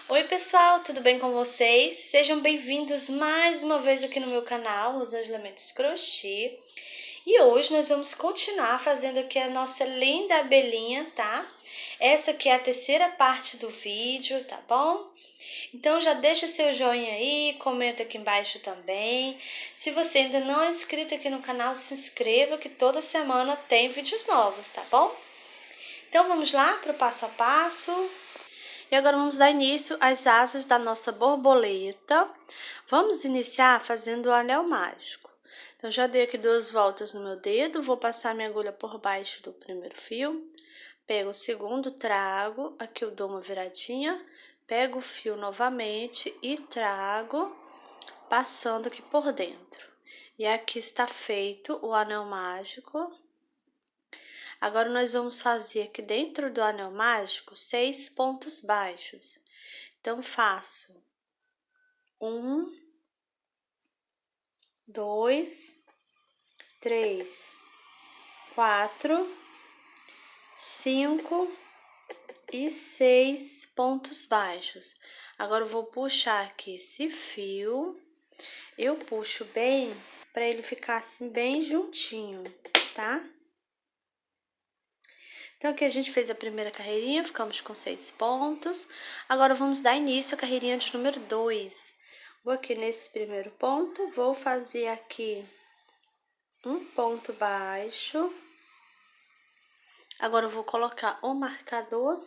Oi pessoal, tudo bem com vocês? Sejam bem-vindos mais uma vez aqui no meu canal, Os Angelamentos Crochê. E hoje nós vamos continuar fazendo aqui a nossa linda abelhinha, tá? Essa aqui é a terceira parte do vídeo, tá bom? Então já deixa seu joinha aí, comenta aqui embaixo também. Se você ainda não é inscrito aqui no canal, se inscreva que toda semana tem vídeos novos, tá bom? Então vamos lá para o passo a passo. E agora vamos dar início às asas da nossa borboleta. Vamos iniciar fazendo o anel mágico. Então, já dei aqui 2 voltas no meu dedo, vou passar minha agulha por baixo do primeiro fio, pego o segundo, trago, aqui eu dou uma viradinha, pego o fio novamente e trago, passando aqui por dentro. E aqui está feito o anel mágico. Agora, nós vamos fazer aqui dentro do anel mágico 6 pontos baixos. Então, faço 1, 2, 3, 4, 5 e 6 pontos baixos. Agora, eu vou puxar aqui esse fio, eu puxo bem para ele ficar assim bem juntinho, tá? Então, aqui a gente fez a primeira carreirinha, ficamos com 6 pontos. Agora, vamos dar início à carreirinha de número 2. Vou aqui nesse primeiro ponto, vou fazer aqui um ponto baixo. Agora, eu vou colocar o marcador.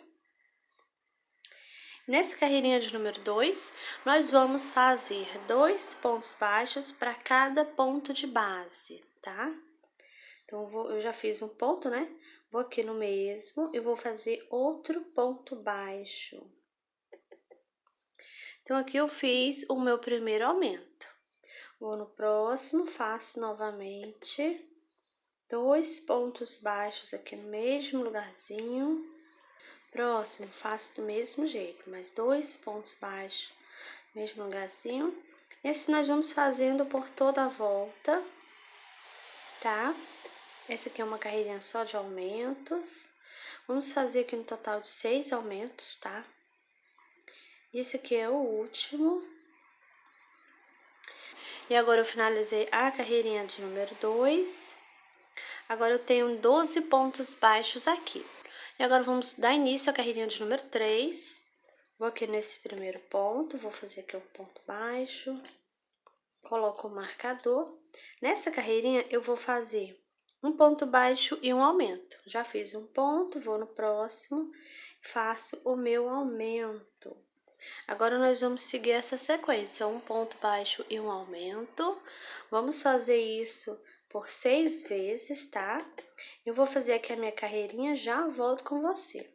Nessa carreirinha de número 2, nós vamos fazer 2 pontos baixos para cada ponto de base, tá? Então, eu já fiz um ponto, né? Vou aqui no mesmo e vou fazer outro ponto baixo. Então, aqui eu fiz o meu primeiro aumento. Vou no próximo, faço novamente 2 pontos baixos aqui no mesmo lugarzinho. Próximo, faço do mesmo jeito, mais 2 pontos baixos no mesmo lugarzinho. E assim nós vamos fazendo por toda a volta, tá? Essa aqui é uma carreirinha só de aumentos. Vamos fazer aqui no total de 6 aumentos, tá? Esse aqui é o último. E agora eu finalizei a carreirinha de número 2. Agora eu tenho 12 pontos baixos aqui. E agora vamos dar início à carreirinha de número 3. Vou aqui nesse primeiro ponto, vou fazer aqui um ponto baixo. Coloco o marcador. Nessa carreirinha eu vou fazer um ponto baixo e um aumento. Já fiz um ponto, vou no próximo, faço o meu aumento. Agora, nós vamos seguir essa sequência, um ponto baixo e um aumento. Vamos fazer isso por 6 vezes, tá? Eu vou fazer aqui a minha carreirinha, já volto com você.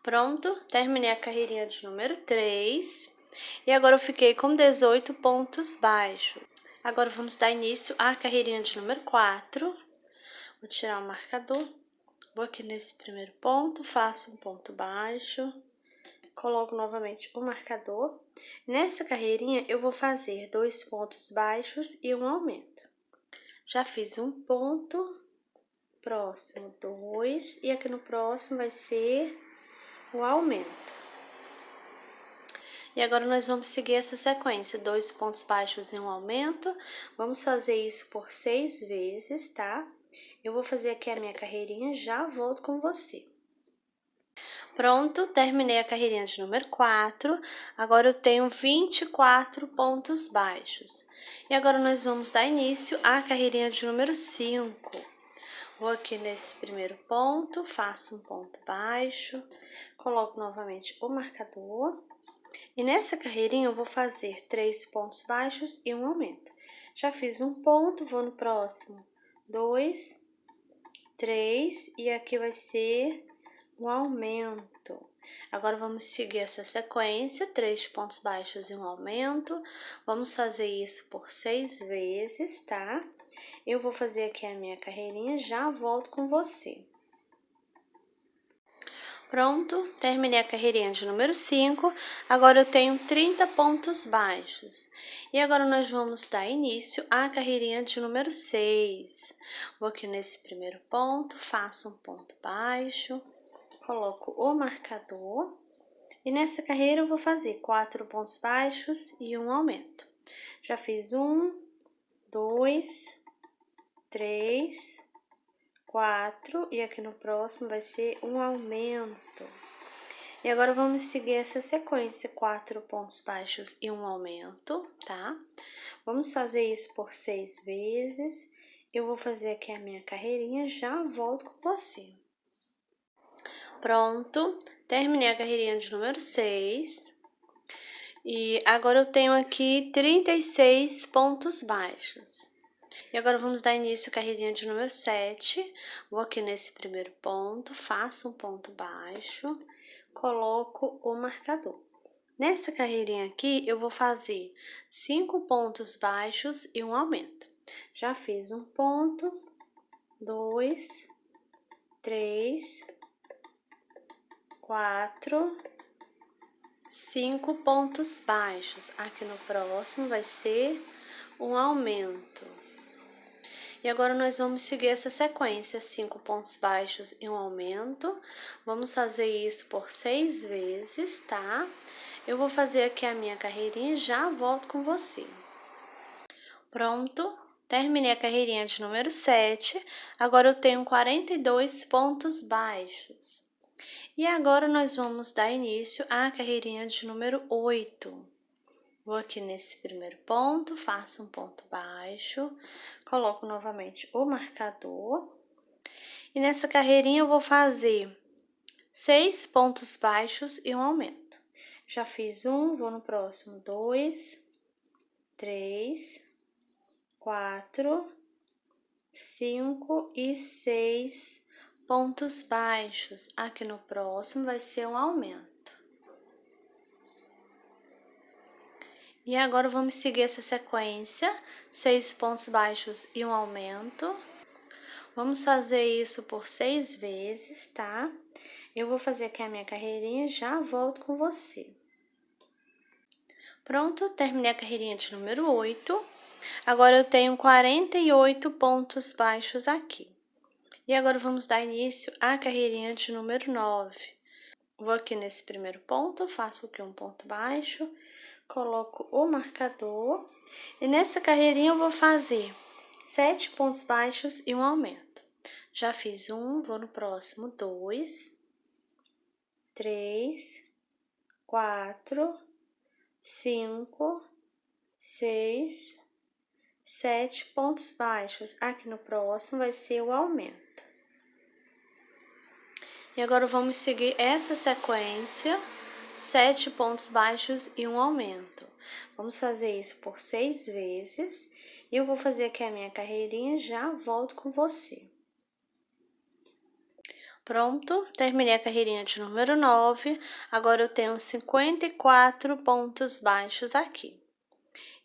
Pronto, terminei a carreirinha de número 3. E agora eu fiquei com 18 pontos baixos. Agora, vamos dar início à carreirinha de número 4. Vou tirar o marcador. Vou aqui nesse primeiro ponto, faço um ponto baixo. Coloco novamente o marcador. Nessa carreirinha, eu vou fazer 2 pontos baixos e um aumento. Já fiz um ponto, próximo 2, e aqui no próximo vai ser o aumento. E agora, nós vamos seguir essa sequência, 2 pontos baixos e um aumento. Vamos fazer isso por 6 vezes, tá? Eu vou fazer aqui a minha carreirinha, já volto com você. Pronto, terminei a carreirinha de número 4, agora eu tenho 24 pontos baixos. E agora nós vamos dar início à carreirinha de número 5. Vou aqui nesse primeiro ponto, faço um ponto baixo, coloco novamente o marcador. E nessa carreirinha eu vou fazer 3 pontos baixos e um aumento. Já fiz um ponto, vou no próximo, 2, 3, e aqui vai ser um aumento. Agora, vamos seguir essa sequência, 3 pontos baixos e um aumento. Vamos fazer isso por 6 vezes, tá? Eu vou fazer aqui a minha carreirinha, já volto com você. Pronto, terminei a carreirinha de número 5. Agora eu tenho 30 pontos baixos. E agora nós vamos dar início à carreirinha de número 6. Vou aqui nesse primeiro ponto, faço um ponto baixo. Coloco o marcador. E nessa carreira eu vou fazer 4 pontos baixos e um aumento. Já fiz 1, 2, 3, 4 e aqui no próximo vai ser um aumento. E agora vamos seguir essa sequência, 4 pontos baixos e um aumento, tá? Vamos fazer isso por 6 vezes. Eu vou fazer aqui a minha carreirinha, já volto com você. Pronto, terminei a carreirinha de número 6. E agora eu tenho aqui 36 pontos baixos. E agora vamos dar início à carreirinha de número 7. Vou aqui nesse primeiro ponto, faço um ponto baixo, coloco o marcador. Nessa carreirinha aqui, eu vou fazer 5 pontos baixos e um aumento. Já fiz um ponto, 2, 3, 4, 5 pontos baixos. Aqui no próximo vai ser um aumento. E agora nós vamos seguir essa sequência, 5 pontos baixos e um aumento. Vamos fazer isso por 6 vezes, tá? Eu vou fazer aqui a minha carreirinha e já volto com você. Pronto, terminei a carreirinha de número 7. Agora eu tenho 42 pontos baixos. E agora nós vamos dar início à carreirinha de número 8. Vou aqui nesse primeiro ponto, faço um ponto baixo, coloco novamente o marcador. E nessa carreirinha eu vou fazer 6 pontos baixos e um aumento. Já fiz um, vou no próximo, 2, 3, 4, 5 e 6 pontos baixos. Aqui no próximo vai ser um aumento. E agora vamos seguir essa sequência, 6 pontos baixos e um aumento. Vamos fazer isso por 6 vezes, tá? Eu vou fazer aqui a minha carreirinha e já volto com você. Pronto, terminei a carreirinha de número 8. Agora eu tenho 48 pontos baixos aqui. E agora vamos dar início à carreirinha de número 9. Vou aqui nesse primeiro ponto, faço aqui um ponto baixo, coloco o marcador. E nessa carreirinha eu vou fazer 7 pontos baixos e um aumento. Já fiz um, vou no próximo, 2, 3, 4, 5, 6, 7 pontos baixos. Aqui no próximo vai ser o aumento. E agora vamos seguir essa sequência, 7 pontos baixos e um aumento. Vamos fazer isso por 6 vezes. E eu vou fazer aqui a minha carreirinha e já volto com você. Pronto, terminei a carreirinha de número 9. Agora eu tenho 54 pontos baixos aqui.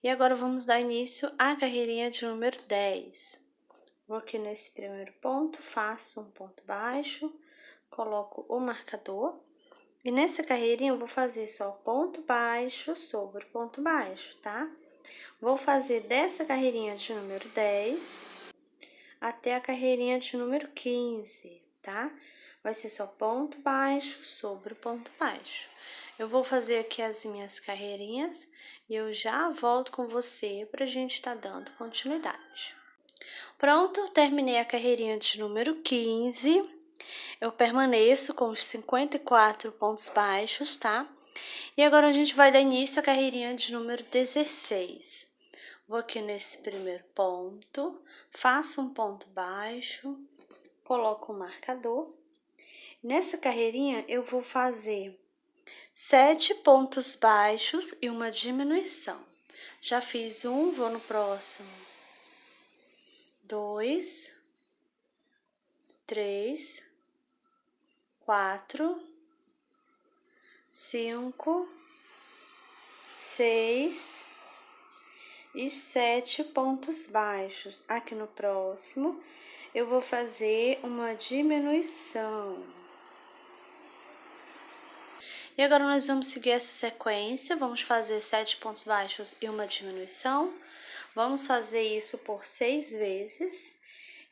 E agora vamos dar início à carreirinha de número 10. Vou aqui nesse primeiro ponto, faço um ponto baixo, coloco o marcador. E nessa carreirinha eu vou fazer só ponto baixo sobre ponto baixo, tá? Vou fazer dessa carreirinha de número 10 até a carreirinha de número 15, tá? Vai ser só ponto baixo sobre ponto baixo. Eu vou fazer aqui as minhas carreirinhas e eu já volto com você pra gente tá dando continuidade. Pronto, terminei a carreirinha de número 15. Eu permaneço com os 54 pontos baixos, tá? E agora a gente vai dar início à carreirinha de número 16. Vou aqui nesse primeiro ponto, faço um ponto baixo, coloco o marcador. Nessa carreirinha eu vou fazer 7 pontos baixos e uma diminuição. Já fiz um, vou no próximo. 2, 3, 4, 5, 6 e 7 pontos baixos. Aqui no próximo, eu vou fazer uma diminuição. E agora nós vamos seguir essa sequência, vamos fazer 7 pontos baixos e uma diminuição. Vamos fazer isso por 6 vezes.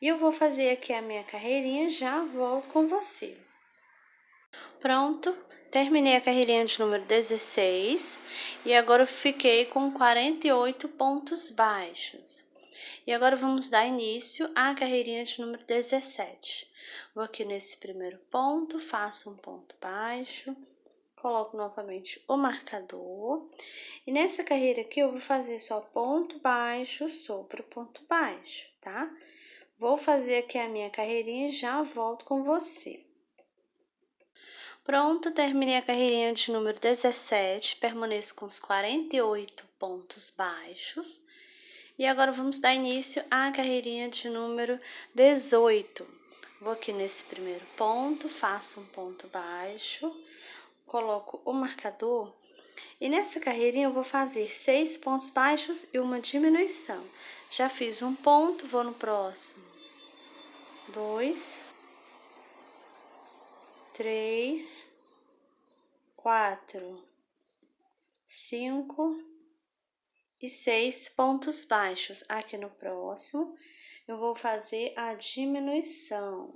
E eu vou fazer aqui a minha carreirinha e já volto com você. Pronto, terminei a carreirinha de número 16 e agora eu fiquei com 48 pontos baixos. E agora vamos dar início à carreirinha de número 17. Vou aqui nesse primeiro ponto, faço um ponto baixo, coloco novamente o marcador. E nessa carreira aqui eu vou fazer só ponto baixo sobre o ponto baixo, tá? Vou fazer aqui a minha carreirinha e já volto com você. Pronto, terminei a carreirinha de número 17, permaneço com os 48 pontos baixos. E agora vamos dar início à carreirinha de número 18. Vou aqui nesse primeiro ponto, faço um ponto baixo, coloco o marcador. E nessa carreirinha eu vou fazer 6 pontos baixos e uma diminuição. Já fiz um ponto, vou no próximo. 2, 3, 4, 5 e 6 pontos baixos. Aqui no próximo, eu vou fazer a diminuição.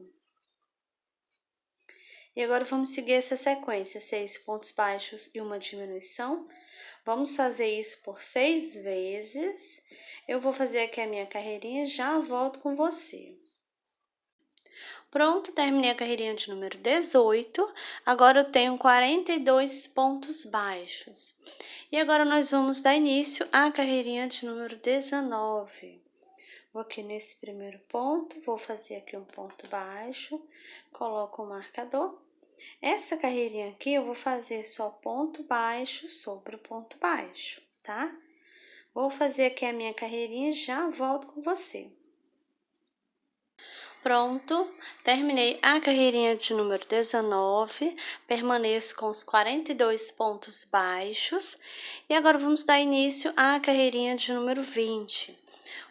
E agora vamos seguir essa sequência, 6 pontos baixos e uma diminuição. Vamos fazer isso por 6 vezes. Eu vou fazer aqui a minha carreirinha e já volto com você. Pronto, terminei a carreirinha de número 18. Agora eu tenho 42 pontos baixos. E agora nós vamos dar início à carreirinha de número 19. Vou aqui nesse primeiro ponto, vou fazer aqui um ponto baixo, coloco o marcador. Essa carreirinha aqui eu vou fazer só ponto baixo sobre o ponto baixo, tá? Vou fazer aqui a minha carreirinha e já volto com você. Pronto, terminei a carreirinha de número 19, permaneço com os 42 pontos baixos e agora vamos dar início à carreirinha de número 20.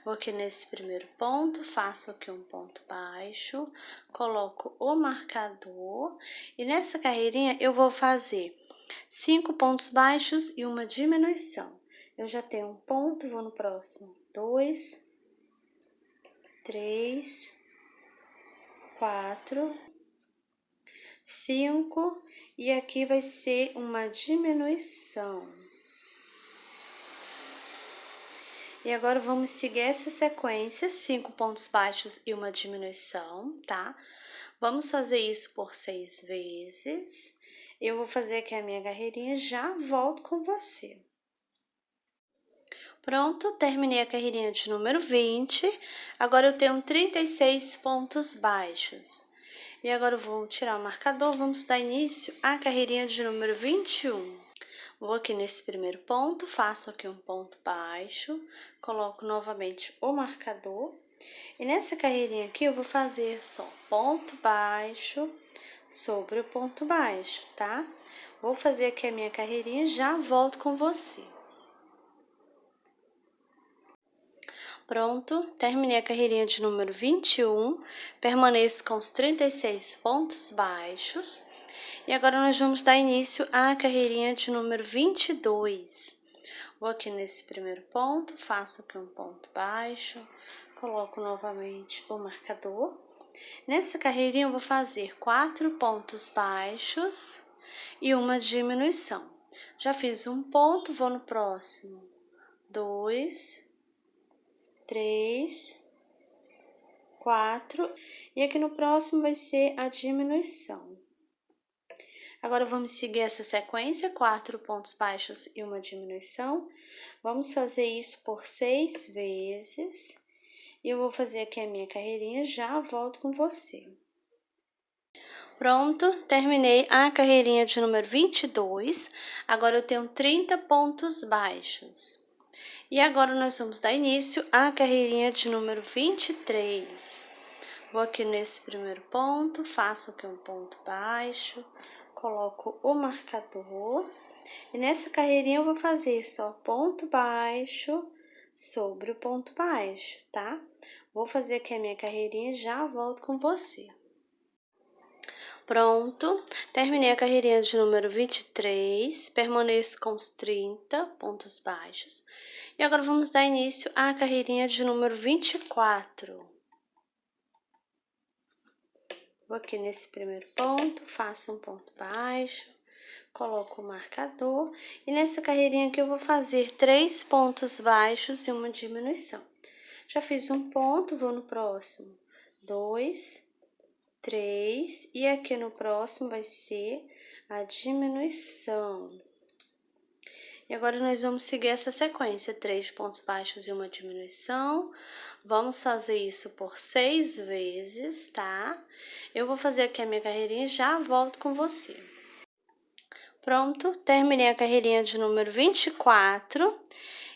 Vou aqui nesse primeiro ponto, faço aqui um ponto baixo, coloco o marcador e nessa carreirinha eu vou fazer 5 pontos baixos e uma diminuição. Eu já tenho um ponto, vou no próximo. 2, 3, 4, 5 e aqui vai ser uma diminuição. E agora vamos seguir essa sequência, 5 pontos baixos e uma diminuição, tá? Vamos fazer isso por 6 vezes. Eu vou fazer aqui a minha carreirinha e já volto com você. Pronto, terminei a carreirinha de número 20. Agora eu tenho 36 pontos baixos. E agora eu vou tirar o marcador, vamos dar início à carreirinha de número 21. Vou aqui nesse primeiro ponto, faço aqui um ponto baixo, coloco novamente o marcador. E nessa carreirinha aqui eu vou fazer só ponto baixo sobre o ponto baixo, tá? Vou fazer aqui a minha carreirinha e já volto com você. Pronto, terminei a carreirinha de número 21, permaneço com os 36 pontos baixos. E agora nós vamos dar início à carreirinha de número 22. Vou aqui nesse primeiro ponto, faço aqui um ponto baixo, coloco novamente o marcador. Nessa carreirinha eu vou fazer 4 pontos baixos e uma diminuição. Já fiz um ponto, vou no próximo. 2, 3, 4 e aqui no próximo vai ser a diminuição. Agora vamos seguir essa sequência, 4 pontos baixos e uma diminuição. Vamos fazer isso por 6 vezes. E eu vou fazer aqui a minha carreirinha e já volto com você. Pronto, terminei a carreirinha de número 22. Agora eu tenho 30 pontos baixos. E agora nós vamos dar início à carreirinha de número 23. Vou aqui nesse primeiro ponto, faço aqui um ponto baixo, coloco o marcador. E nessa carreirinha eu vou fazer só ponto baixo sobre o ponto baixo, tá? Vou fazer aqui a minha carreirinha e já volto com você. Pronto, terminei a carreirinha de número 23, permaneço com os 30 pontos baixos. E agora vamos dar início à carreirinha de número 24. Vou aqui nesse primeiro ponto, faço um ponto baixo, coloco o marcador. E nessa carreirinha aqui eu vou fazer 3 pontos baixos e uma diminuição. Já fiz um ponto, vou no próximo. 2, 3, e aqui no próximo vai ser a diminuição. E agora nós vamos seguir essa sequência, 3 pontos baixos e uma diminuição. Vamos fazer isso por 6 vezes, tá? Eu vou fazer aqui a minha carreirinha e já volto com você. Pronto, terminei a carreirinha de número 24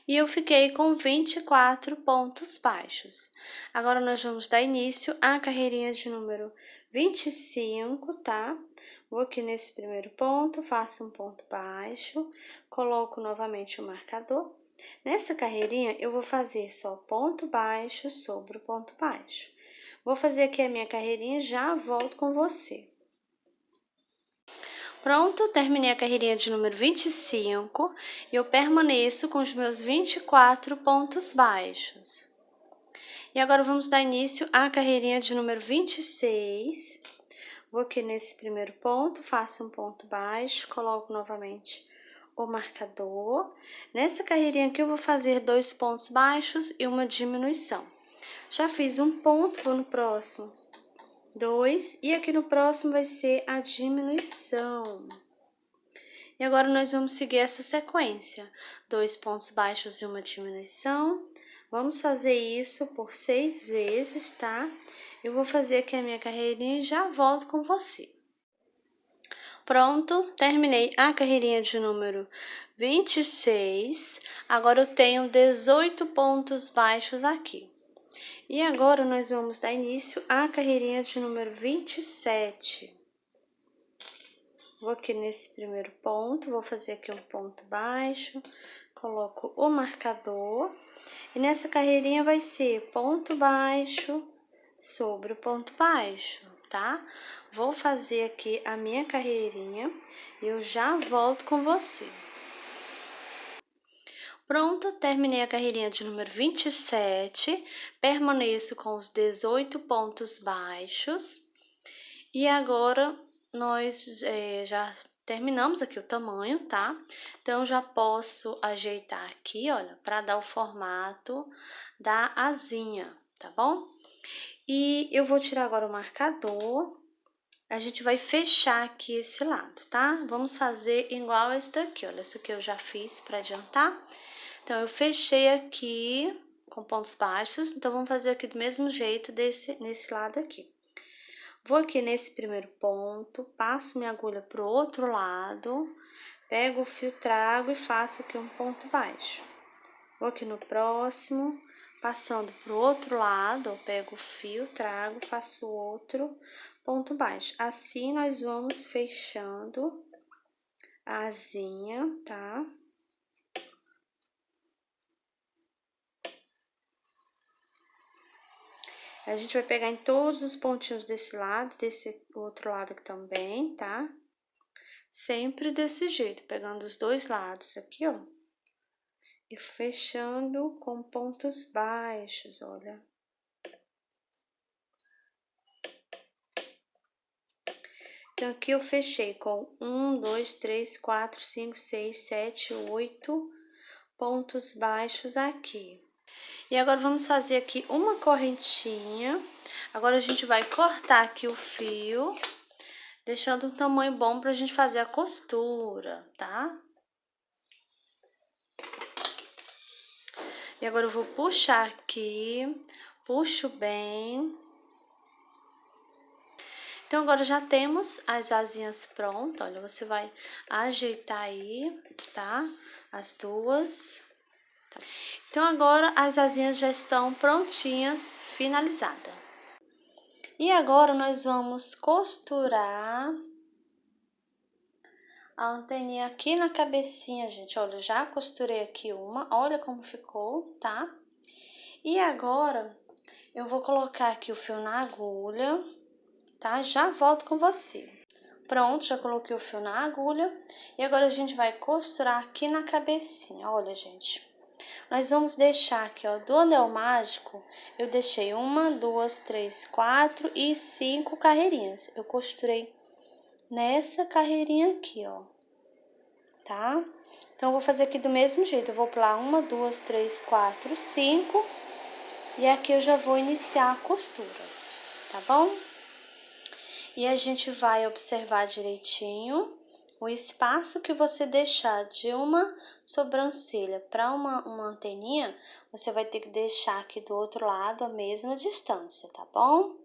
e eu fiquei com 24 pontos baixos. Agora nós vamos dar início à carreirinha de número 25, tá? Vou aqui nesse primeiro ponto, faço um ponto baixo, coloco novamente o marcador. Nessa carreirinha, eu vou fazer só ponto baixo sobre o ponto baixo. Vou fazer aqui a minha carreirinha e já volto com você. Pronto, terminei a carreirinha de número 25 e eu permaneço com os meus 24 pontos baixos. E agora vamos dar início à carreirinha de número 26. Vou aqui nesse primeiro ponto, faço um ponto baixo, coloco novamente o marcador. Nessa carreirinha aqui eu vou fazer 2 pontos baixos e uma diminuição. Já fiz um ponto, vou no próximo. 2, e aqui no próximo vai ser a diminuição. E agora nós vamos seguir essa sequência, 2 pontos baixos e uma diminuição. Vamos fazer isso por 6 vezes, tá? Eu vou fazer aqui a minha carreirinha e já volto com você. Pronto, terminei a carreirinha de número 26. Agora eu tenho 18 pontos baixos aqui. E agora nós vamos dar início à carreirinha de número 27. Vou aqui nesse primeiro ponto, vou fazer aqui um ponto baixo, coloco o marcador. E nessa carreirinha vai ser ponto baixo sobre o ponto baixo, tá? Vou fazer aqui a minha carreirinha e eu já volto com você. Pronto, terminei a carreirinha de número 27, permaneço com os 18 pontos baixos. E agora, nós já terminamos aqui o tamanho, tá? Então, já posso ajeitar aqui, olha, para dar o formato da asinha, tá bom? E eu vou tirar agora o marcador. A gente vai fechar aqui esse lado, tá? Vamos fazer igual esse daqui, olha, esse aqui eu já fiz para adiantar. Então, eu fechei aqui com pontos baixos, então vamos fazer aqui do mesmo jeito nesse lado aqui. Vou aqui nesse primeiro ponto, passo minha agulha pro outro lado, pego o fio, trago e faço aqui um ponto baixo. Vou aqui no próximo, passando pro outro lado, eu pego o fio, trago, faço outro ponto baixo. Assim, nós vamos fechando a asinha, tá? A gente vai pegar em todos os pontinhos desse lado, desse outro lado aqui também, tá? Sempre desse jeito, pegando os dois lados aqui, ó. E fechando com pontos baixos, olha. Então, aqui eu fechei com 1, 2, 3, 4, 5, 6, 7, 8 pontos baixos aqui. E agora, vamos fazer aqui uma correntinha. Agora, a gente vai cortar aqui o fio, deixando um tamanho bom pra gente fazer a costura, tá? E agora, eu vou puxar aqui, puxo bem. Então, agora já temos as asinhas prontas, olha, você vai ajeitar aí, tá? As duas. Então, agora as asinhas já estão prontinhas, finalizadas. E agora, nós vamos costurar a anteninha aqui na cabecinha, gente. Olha, já costurei aqui uma, olha como ficou, tá? E agora, eu vou colocar aqui o fio na agulha, tá? Já volto com você. Pronto, já coloquei o fio na agulha e agora a gente vai costurar aqui na cabecinha. Olha, gente, nós vamos deixar aqui, ó, do anel mágico, eu deixei 1, 2, 3, 4 e 5 carreirinhas. Eu costurei nessa carreirinha aqui, ó. tá? Então, eu vou fazer aqui do mesmo jeito. Eu vou pular 1, 2, 3, 4, 5. E aqui eu já vou iniciar a costura, tá bom? E a gente vai observar direitinho o espaço que você deixar de uma sobrancelha para uma anteninha, você vai ter que deixar aqui do outro lado a mesma distância, tá bom?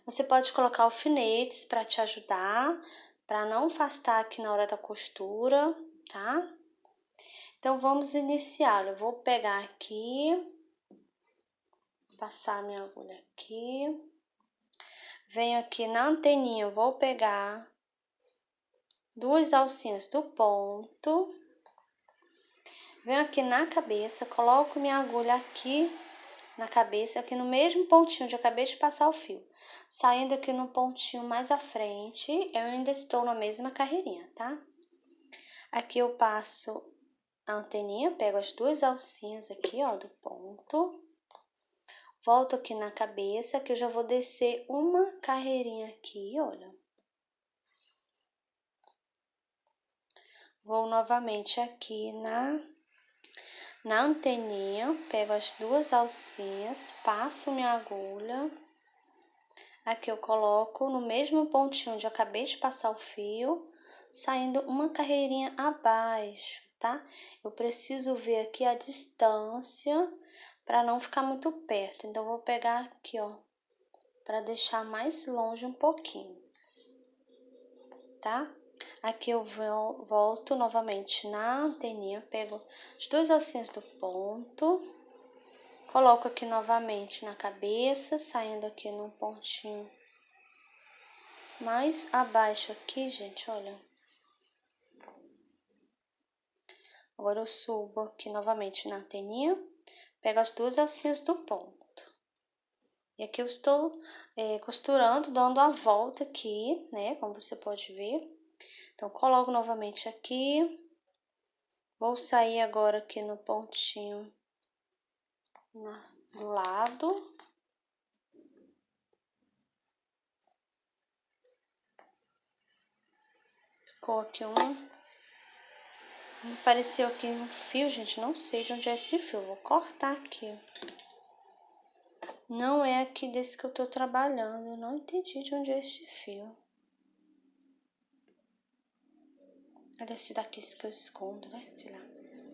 Você pode colocar alfinetes para te ajudar, para não afastar aqui na hora da costura, tá? Então, vamos iniciar. Eu vou pegar aqui, passar minha agulha aqui. Venho aqui na anteninha, eu vou pegar 2 alcinhas do ponto. Venho aqui na cabeça, coloco minha agulha aqui na cabeça, aqui no mesmo pontinho onde eu acabei de passar o fio. Saindo aqui no pontinho mais à frente, eu ainda estou na mesma carreirinha, tá? Aqui eu passo a anteninha, pego as 2 alcinhas aqui, ó, do ponto. Volto aqui na cabeça, que eu já vou descer uma carreirinha aqui, olha. Vou novamente aqui na anteninha, pego as 2 alcinhas, passo minha agulha. Aqui eu coloco no mesmo pontinho onde eu acabei de passar o fio, saindo uma carreirinha abaixo, tá? Eu preciso ver aqui a distância para não ficar muito perto. Então, vou pegar aqui, ó, para deixar mais longe um pouquinho, tá? Aqui eu volto novamente na anteninha, pego as 2 alcinhas do ponto, coloco aqui novamente na cabeça, saindo aqui num pontinho mais abaixo aqui, gente, olha. Agora eu subo aqui novamente na anteninha, pego as 2 alcinhas do ponto. E aqui eu estou costurando, dando a volta aqui, né, como você pode ver. Então, coloco novamente aqui. Vou sair agora aqui no pontinho do lado. Ficou aqui apareceu aqui um fio, gente, não sei de onde é esse fio. Vou cortar aqui. Não é aqui desse que eu tô trabalhando, eu não entendi de onde é esse fio. Deve ser daqueles que eu escondo, né? Sei lá.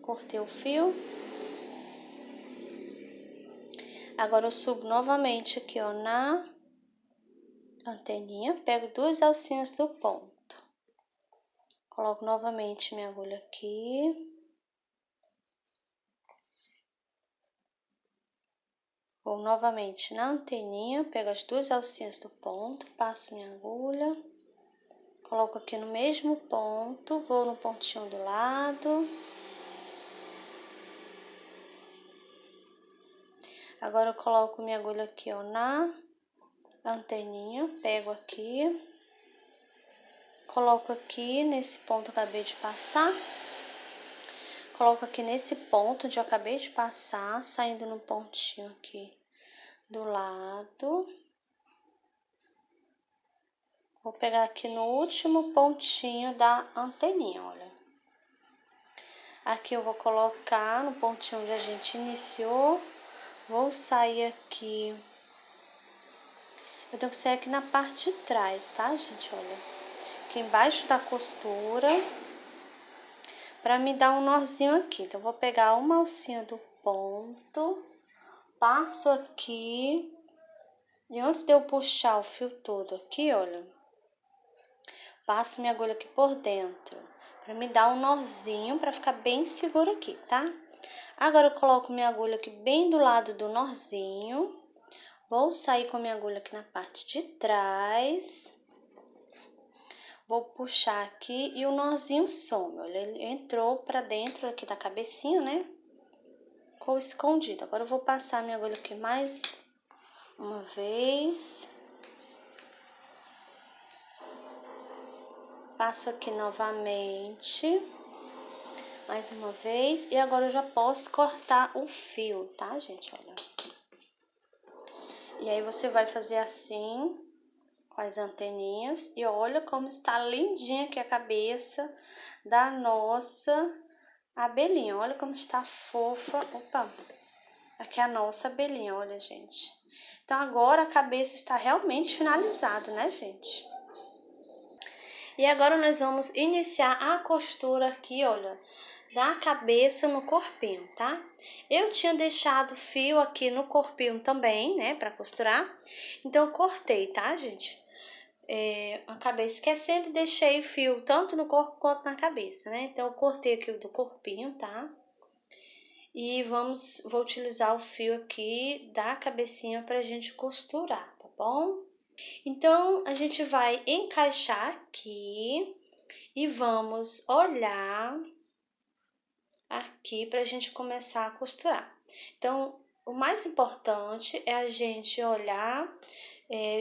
Cortei o fio. Agora eu subo novamente aqui, ó, na anteninha. Pego 2 alcinhas do ponto. Coloco novamente minha agulha aqui. Vou novamente na anteninha, pego as 2 alcinhas do ponto, passo minha agulha. Coloco aqui no mesmo ponto, vou no pontinho do lado. Agora eu coloco minha agulha aqui, ó, na anteninha, pego aqui. Coloco aqui nesse ponto que eu acabei de passar. Coloco aqui nesse ponto onde eu acabei de passar, saindo no pontinho aqui do lado. Vou pegar aqui no último pontinho da anteninha, olha. Aqui eu vou colocar no pontinho onde a gente iniciou. Vou sair aqui. Eu tenho que sair aqui na parte de trás, tá, gente? Olha. Aqui embaixo da costura. Pra me dar um nozinho aqui. Então, vou pegar uma alcinha do ponto. Passo aqui. E antes de eu puxar o fio todo aqui, olha. Passo minha agulha aqui por dentro. Pra me dar um nozinho, pra ficar bem seguro aqui, tá? Agora, eu coloco minha agulha aqui bem do lado do nozinho. Vou sair com minha agulha aqui na parte de trás. Vou puxar aqui e o nozinho some. Olha, ele entrou pra dentro aqui da cabecinha, né? Ficou escondido. Agora, eu vou passar minha agulha aqui mais uma vez. Passo aqui novamente. Mais uma vez. E agora, eu já posso cortar o fio, tá, gente? Olha. E aí, você vai fazer assim com as anteninhas. E olha como está lindinha aqui a cabeça da nossa abelhinha. Olha como está fofa. Opa, aqui a nossa abelhinha, olha, gente. Então, agora a cabeça está realmente finalizada, né, gente? E agora nós vamos iniciar a costura aqui, olha, da cabeça no corpinho, tá? Eu tinha deixado fio aqui no corpinho também, né, pra costurar. Então, eu cortei, tá, gente? Acabei esquecendo e deixei fio tanto no corpo quanto na cabeça, né? Então, eu cortei aqui o do corpinho, tá? E vou utilizar o fio aqui da cabecinha pra gente costurar, tá bom? Então, a gente vai encaixar aqui e vamos olhar aqui pra gente começar a costurar. Então, o mais importante é a gente olhar,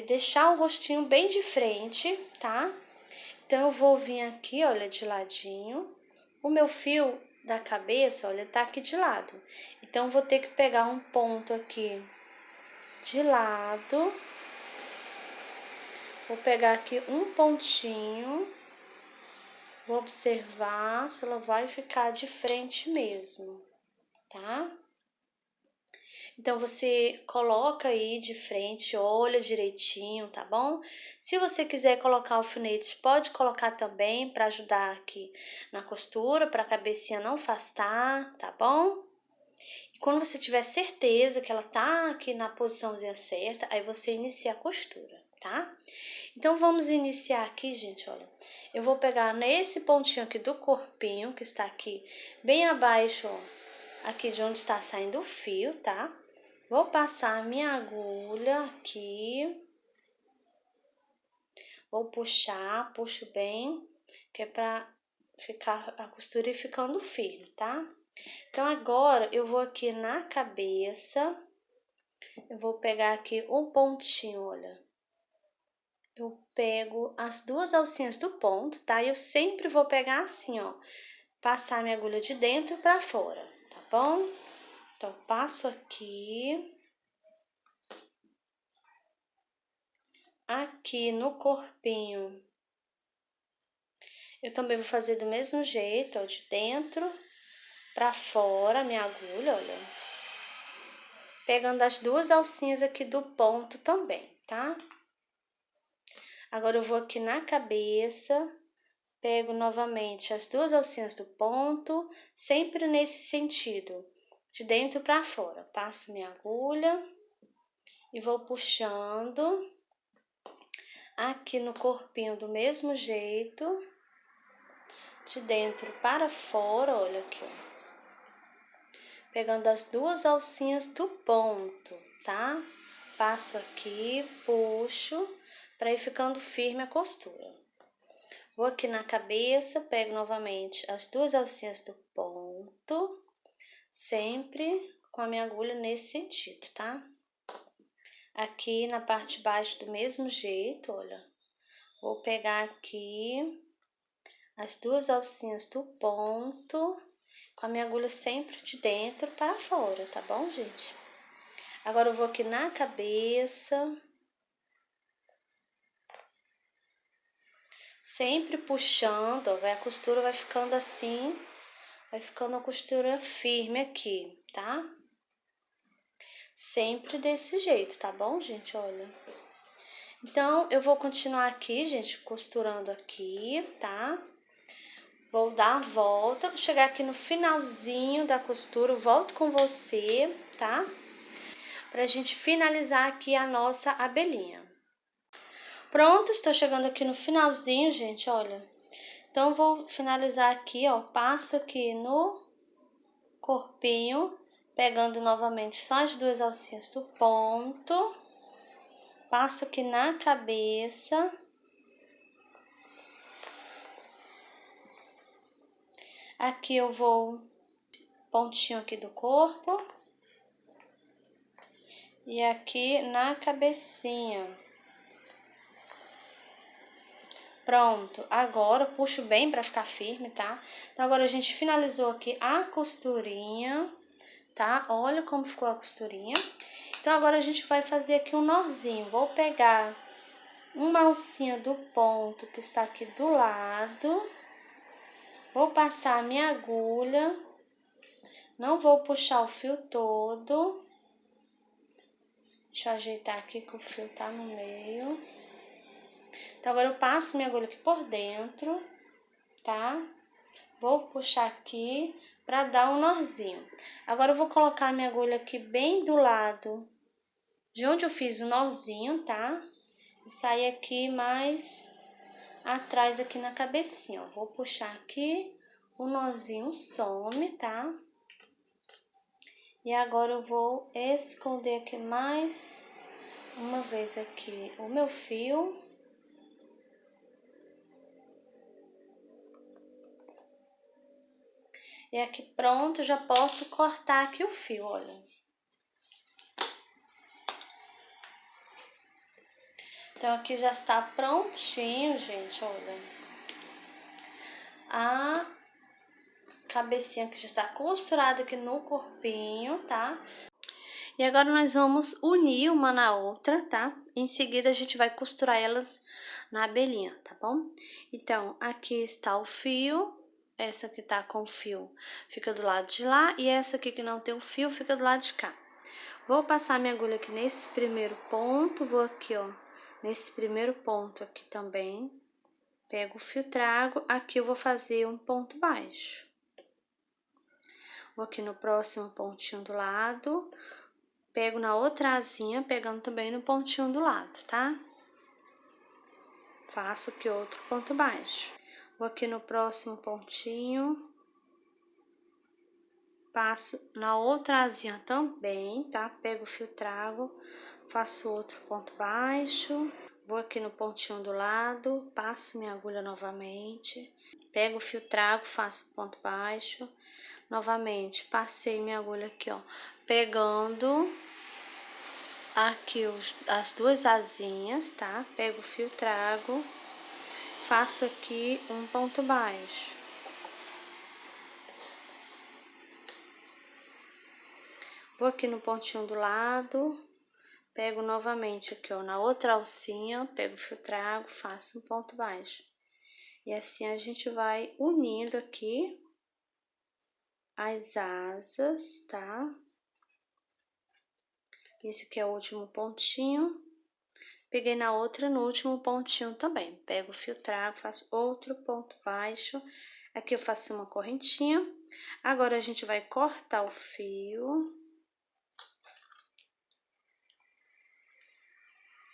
deixar o rostinho bem de frente, tá? Então, eu vou vir aqui, olha, de ladinho. O meu fio da cabeça, olha, tá aqui de lado. Então, vou ter que pegar um ponto aqui de lado. Vou pegar aqui um pontinho. Vou observar se ela vai ficar de frente mesmo, tá? Então, você coloca aí de frente, olha direitinho, tá bom? Se você quiser colocar alfinetes, pode colocar também para ajudar aqui na costura, para a cabecinha não afastar, tá bom? E quando você tiver certeza que ela tá aqui na posiçãozinha certa, aí você inicia a costura, tá? Então, vamos iniciar aqui, gente, olha. Eu vou pegar nesse pontinho aqui do corpinho, que está aqui bem abaixo, ó, aqui de onde está saindo o fio, tá? Vou passar a minha agulha aqui. Vou puxar, puxo bem, que é pra ficar a costura ir ficando firme, tá? Então, agora, eu vou aqui na cabeça, eu vou pegar aqui um pontinho, olha. Eu pego as duas alcinhas do ponto, tá? Eu sempre vou pegar assim, ó, passar minha agulha de dentro pra fora, tá bom? Então, passo aqui. Aqui no corpinho, eu também vou fazer do mesmo jeito, ó, de dentro pra fora, minha agulha, olha. Pegando as duas alcinhas aqui do ponto também, tá? Agora, eu vou aqui na cabeça, pego novamente as duas alcinhas do ponto, sempre nesse sentido, de dentro pra fora. Passo minha agulha e vou puxando aqui no corpinho do mesmo jeito, de dentro para fora, olha aqui, ó. Pegando as duas alcinhas do ponto, tá? Passo aqui, puxo, para ir ficando firme a costura. Vou aqui na cabeça, pego novamente as duas alcinhas do ponto, sempre com a minha agulha nesse sentido, tá? Aqui na parte de baixo do mesmo jeito, olha. Vou pegar aqui as duas alcinhas do ponto, com a minha agulha sempre de dentro para fora, tá bom, gente? Agora, eu vou aqui na cabeça, sempre puxando, ó, a costura vai ficando assim, vai ficando a costura firme aqui, tá? Sempre desse jeito, tá bom, gente? Olha. Então, eu vou continuar aqui, gente, costurando aqui, tá? Vou dar a volta, vou chegar aqui no finalzinho da costura, eu volto com você, tá? Pra gente finalizar aqui a nossa abelhinha. Pronto, estou chegando aqui no finalzinho, gente, olha. Então, vou finalizar aqui, ó, passo aqui no corpinho, pegando novamente só as duas alcinhas do ponto. Passo aqui na cabeça. Aqui eu vou pontinho aqui do corpo. E aqui na cabecinha. Pronto, agora eu puxo bem pra ficar firme, tá? Então, agora a gente finalizou aqui a costurinha, tá? Olha como ficou a costurinha. Então, agora a gente vai fazer aqui um nozinho. Vou pegar uma alcinha do ponto que está aqui do lado. Vou passar a minha agulha, não vou puxar o fio todo. Deixa eu ajeitar aqui que o fio tá no meio. Então, agora eu passo minha agulha aqui por dentro, tá? Vou puxar aqui pra dar um nozinho. Agora eu vou colocar minha agulha aqui bem do lado de onde eu fiz o nozinho, tá? E sair aqui mais atrás aqui na cabecinha, ó. Vou puxar aqui, o nozinho some, tá? E agora eu vou esconder aqui mais uma vez aqui o meu fio. E aqui pronto, já posso cortar aqui o fio, olha. Então, aqui já está prontinho, gente, olha. A cabecinha que já está costurada aqui no corpinho, tá? E agora nós vamos unir uma na outra, tá? Em seguida a gente vai costurar elas na abelhinha, tá bom? Então, aqui está o fio. Essa que tá com o fio fica do lado de lá e essa aqui que não tem o fio fica do lado de cá. Vou passar minha agulha aqui nesse primeiro ponto, vou aqui, ó, nesse primeiro ponto aqui também. Pego o fio, trago, aqui eu vou fazer um ponto baixo. Vou aqui no próximo pontinho do lado, pego na outra asinha, pegando também no pontinho do lado, tá? Faço aqui outro ponto baixo. Vou aqui no próximo pontinho, passo na outra asinha também, tá? Pego o fio, trago, faço outro ponto baixo. Vou aqui no pontinho do lado, passo minha agulha novamente, pego o fio, trago, faço ponto baixo. Novamente, passei minha agulha aqui, ó, pegando aqui as duas asinhas, tá? Pego o fio, trago, faço aqui um ponto baixo. Vou aqui no pontinho do lado, pego novamente aqui, ó, na outra alcinha, pego o fio, trago, faço um ponto baixo. E assim a gente vai unindo aqui as asas, tá? Esse aqui é o último pontinho. Peguei na outra, no último pontinho também. Pego o fio, trago, faço outro ponto baixo. Aqui eu faço uma correntinha. Agora a gente vai cortar o fio.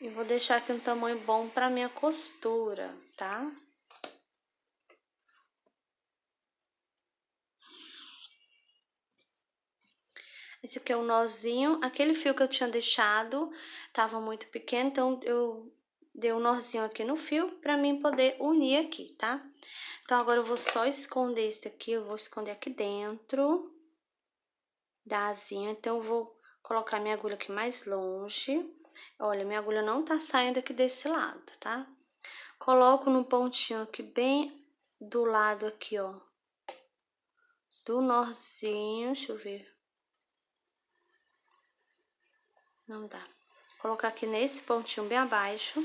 E vou deixar aqui um tamanho bom para minha costura, tá? Esse aqui é o nozinho. Aquele fio que eu tinha deixado tava muito pequeno, então eu dei um nozinho aqui no fio para mim poder unir aqui, tá? Então, agora eu vou só esconder esse aqui, eu vou esconder aqui dentro da asinha. Então, eu vou colocar minha agulha aqui mais longe. Olha, minha agulha não tá saindo aqui desse lado, tá? Coloco no pontinho aqui bem do lado aqui, ó, do nozinho, deixa eu ver. Não dá. Vou colocar aqui nesse pontinho bem abaixo.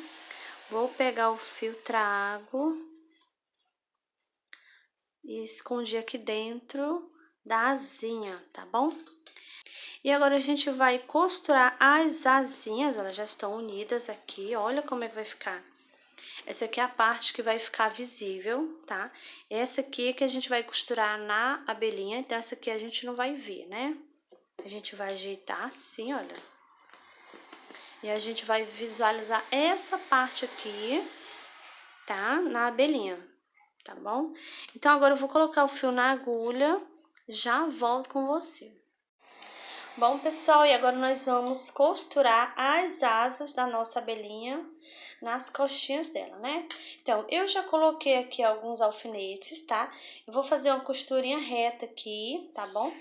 Vou pegar o fio, trago e escondi aqui dentro da asinha, tá bom? E agora a gente vai costurar as asinhas, elas já estão unidas aqui, olha como é que vai ficar. Essa aqui é a parte que vai ficar visível, tá? Essa aqui é que a gente vai costurar na abelhinha, então essa aqui a gente não vai ver, né? A gente vai ajeitar assim, olha. E a gente vai visualizar essa parte aqui, tá? Na abelhinha, tá bom? Então, agora eu vou colocar o fio na agulha, já volto com você. Bom, pessoal, e agora nós vamos costurar as asas da nossa abelhinha nas costinhas dela, né? Então, eu já coloquei aqui alguns alfinetes, tá? Eu vou fazer uma costurinha reta aqui, tá bom?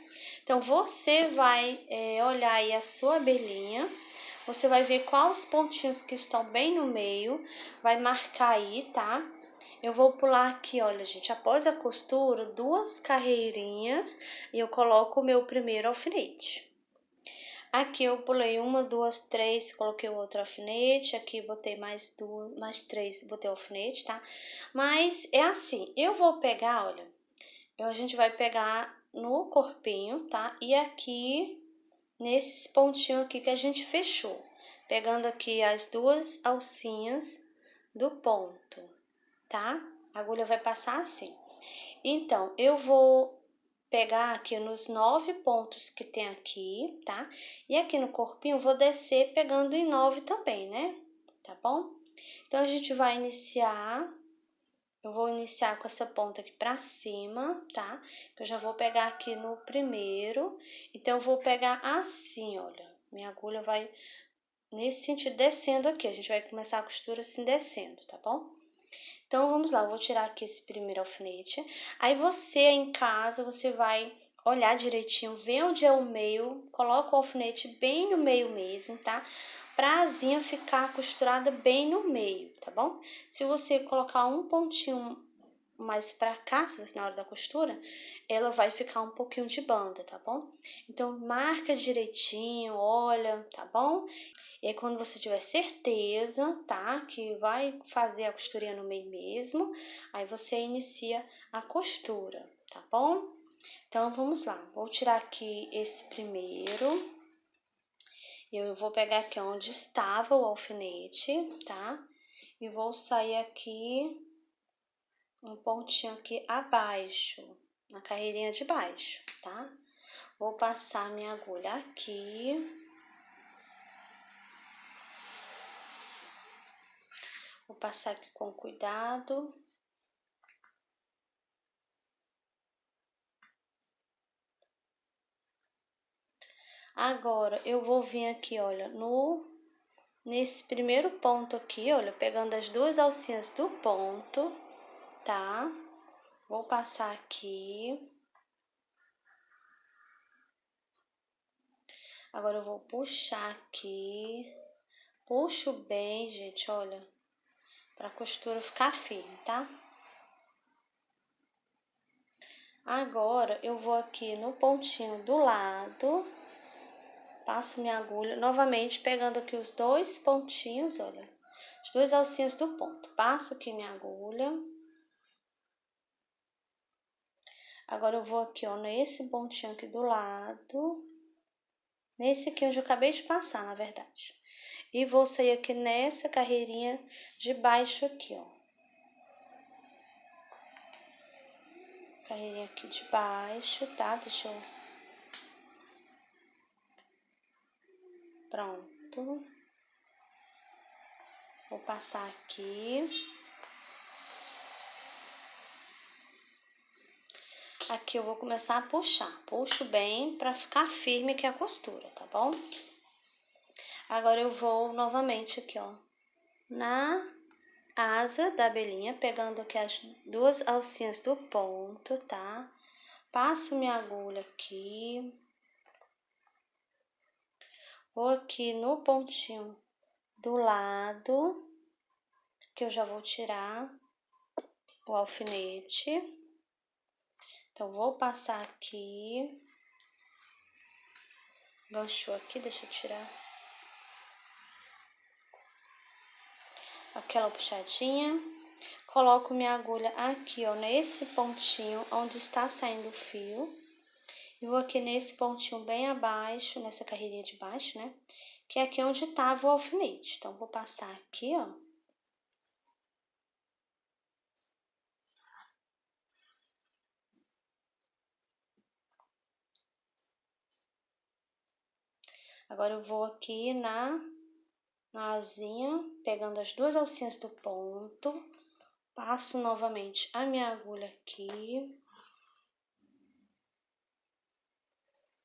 Então, você vai olhar aí a sua abelhinha, você vai ver quais pontinhos que estão bem no meio, vai marcar aí, tá? Eu vou pular aqui, olha, gente, após a costura, 2 carreirinhas e eu coloco o meu primeiro alfinete. Aqui eu pulei uma, duas, três, coloquei o outro alfinete, aqui botei mais duas, mais três, botei o alfinete, tá? Mas é assim, eu vou pegar, olha, a gente vai pegar no corpinho, tá? E aqui, nesses pontinhos aqui que a gente fechou, pegando aqui as duas alcinhas do ponto, tá? A agulha vai passar assim. Então, eu vou pegar aqui nos 9 pontos que tem aqui, tá? E aqui no corpinho eu vou descer pegando em 9 também, né? Tá bom? Então, a gente vai iniciar, eu vou iniciar com essa ponta aqui pra cima, tá? Eu já vou pegar aqui no primeiro, então eu vou pegar assim, olha. Minha agulha vai nesse sentido descendo aqui, a gente vai começar a costura assim descendo, tá bom? Então, vamos lá, eu vou tirar aqui esse primeiro alfinete. Aí, você em casa, você vai olhar direitinho, ver onde é o meio, coloca o alfinete bem no meio mesmo, tá? Pra asinha ficar costurada bem no meio, tá bom? Se você colocar um pontinho mais pra cá, se você na hora da costura, ela vai ficar um pouquinho de banda, tá bom? Então, marca direitinho, olha, tá bom? E aí, quando você tiver certeza, tá, que vai fazer a costurinha no meio mesmo, aí você inicia a costura, tá bom? Então, vamos lá. Vou tirar aqui esse primeiro. Eu vou pegar aqui onde estava o alfinete, tá? E vou sair aqui um pontinho aqui abaixo, na carreirinha de baixo, tá? Vou passar minha agulha aqui. Vou passar aqui com cuidado. Agora, eu vou vir aqui, olha, nesse primeiro ponto aqui, olha, pegando as duas alcinhas do ponto, tá? Vou passar aqui. Agora, eu vou puxar aqui. Puxo bem, gente, olha, pra costura ficar firme, tá? Agora, eu vou aqui no pontinho do lado, passo minha agulha, novamente pegando aqui os dois pontinhos, olha, as duas alcinhas do ponto. Passo aqui minha agulha. Agora, eu vou aqui, ó, nesse pontinho aqui do lado, nesse aqui onde eu acabei de passar, na verdade. E vou sair aqui nessa carreirinha de baixo aqui, ó. Carreirinha aqui de baixo, tá? Deixa eu... Pronto. Vou passar aqui. Aqui eu vou começar a puxar. Puxo bem pra ficar firme aqui a costura, tá bom? Agora eu vou novamente aqui, ó, na asa da abelhinha, pegando aqui as duas alcinhas do ponto, tá? Passo minha agulha aqui. Vou aqui no pontinho do lado, que eu já vou tirar o alfinete. Então, vou passar aqui. Ganchou aqui, deixa eu tirar. Aquela puxadinha. Coloco minha agulha aqui, ó, nesse pontinho onde está saindo o fio. E vou aqui nesse pontinho bem abaixo, nessa carreirinha de baixo, né? Que é aqui onde estava o alfinete. Então, vou passar aqui, ó. Agora, eu vou aqui na asinha, pegando as duas alcinhas do ponto. Passo novamente a minha agulha aqui.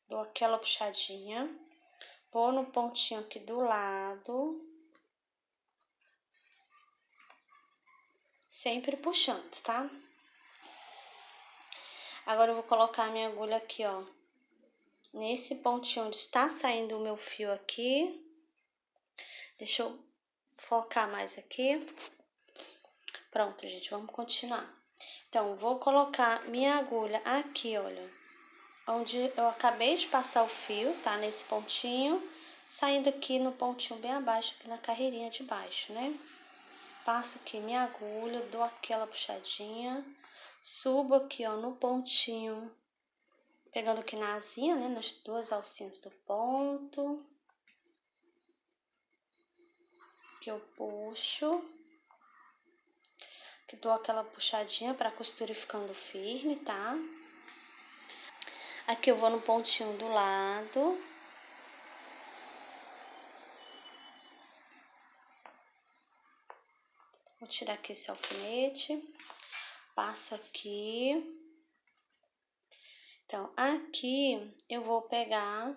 Dou aquela puxadinha. Vou no pontinho aqui do lado. Sempre puxando, tá? Agora, eu vou colocar a minha agulha aqui, ó. Nesse pontinho onde está saindo o meu fio aqui. Deixa eu focar mais aqui. Pronto, gente, vamos continuar. Então, vou colocar minha agulha aqui, olha. onde eu acabei de passar o fio, tá? Nesse pontinho, saindo aqui no pontinho bem abaixo, aqui na carreirinha de baixo, né? Passo aqui minha agulha, dou aquela puxadinha, subo aqui, ó, no pontinho, pegando aqui na asinha, né? Nas duas alcinhas do ponto. Que eu puxo. Que dou aquela puxadinha para a costura ir ficando firme, tá? Aqui eu vou no pontinho do lado. Vou tirar aqui esse alfinete. Passo aqui. Então, aqui eu vou pegar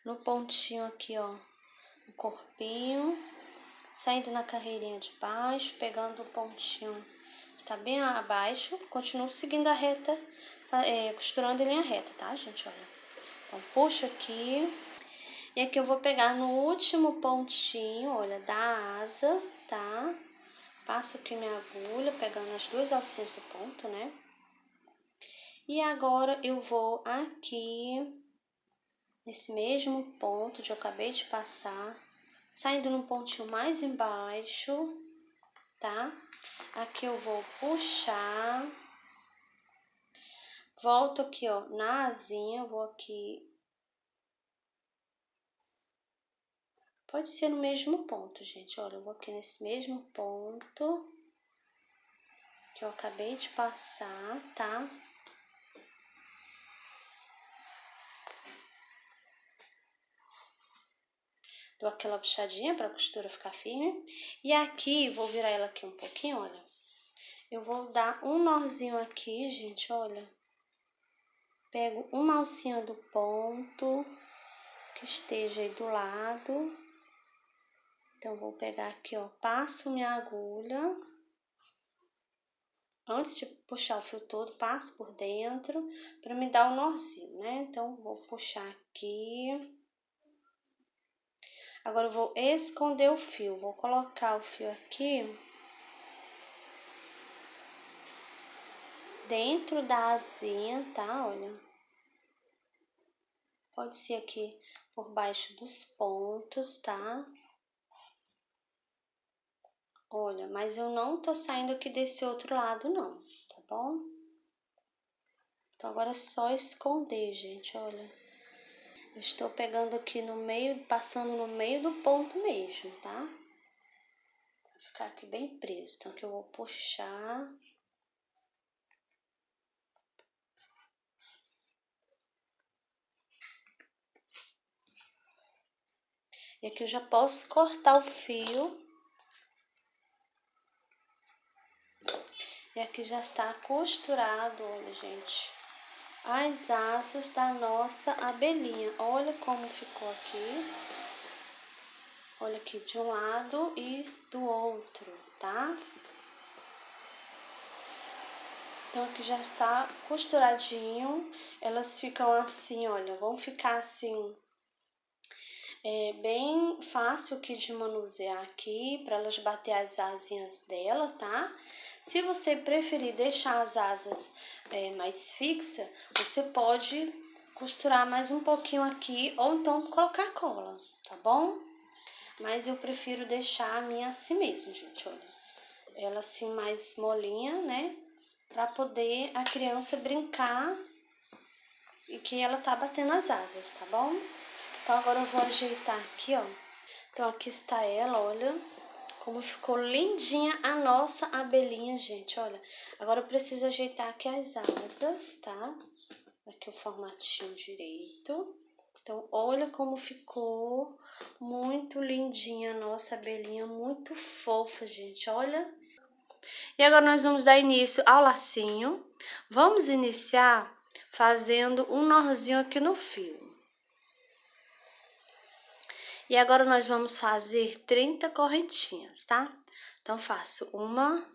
no pontinho aqui, ó, o corpinho, saindo na carreirinha de baixo, pegando o pontinho que tá bem abaixo, continuo seguindo a reta, costurando em linha reta, tá, gente? Olha. Então, puxo aqui. E aqui eu vou pegar no último pontinho, olha, da asa, tá? Passo aqui minha agulha, pegando as duas alcinhas do ponto, né? E agora eu vou aqui, nesse mesmo ponto que eu acabei de passar, saindo no pontinho mais embaixo, tá? Aqui eu vou puxar, volto aqui, ó, na asinha, vou aqui. Pode ser no mesmo ponto, gente. Olha, eu vou aqui nesse mesmo ponto que eu acabei de passar, tá? Dou aquela puxadinha para a costura ficar firme. E aqui, vou virar ela aqui um pouquinho, olha. Eu vou dar um nozinho aqui, gente, olha. Pego uma alcinha do ponto que esteja aí do lado. Então, vou pegar aqui, ó, passo minha agulha. Antes de puxar o fio todo, passo por dentro para me dar um nozinho, né? Então, vou puxar aqui. Agora, eu vou esconder o fio. Vou colocar o fio aqui dentro da asinha, tá? Olha. Pode ser aqui por baixo dos pontos, tá? Olha, mas eu não tô saindo aqui desse outro lado, não, tá bom? Então, agora é só esconder, gente, olha. Eu estou pegando aqui no meio, passando no meio do ponto mesmo, tá? Vai ficar aqui bem preso. Então, aqui eu vou puxar. E aqui eu já posso cortar o fio. E aqui já está costurado, olha, gente, as asas da nossa abelhinha. Olha como ficou aqui. Olha aqui de um lado e do outro, tá? Então, aqui já está costuradinho. Elas ficam assim, olha, vão ficar assim, bem fácil aqui de manusear aqui, para elas bater as asinhas dela, tá? Se você preferir deixar as asas mais fixa, você pode costurar mais um pouquinho aqui, ou então colocar cola, tá bom? Mas eu prefiro deixar a minha assim mesmo, gente, olha. Ela assim mais molinha, né? Pra poder a criança brincar e que ela tá batendo as asas, tá bom? Então, agora eu vou ajeitar aqui, ó. Então, aqui está ela, olha como ficou lindinha a nossa abelhinha, gente, olha. Agora eu preciso ajeitar aqui as asas, tá? Aqui o formatinho direito. Então, olha como ficou muito lindinha a nossa abelhinha, muito fofa, gente, olha. E agora nós vamos dar início ao lacinho. Vamos iniciar fazendo um nozinho aqui no fio. E agora nós vamos fazer 30 correntinhas, tá? Então, faço 1,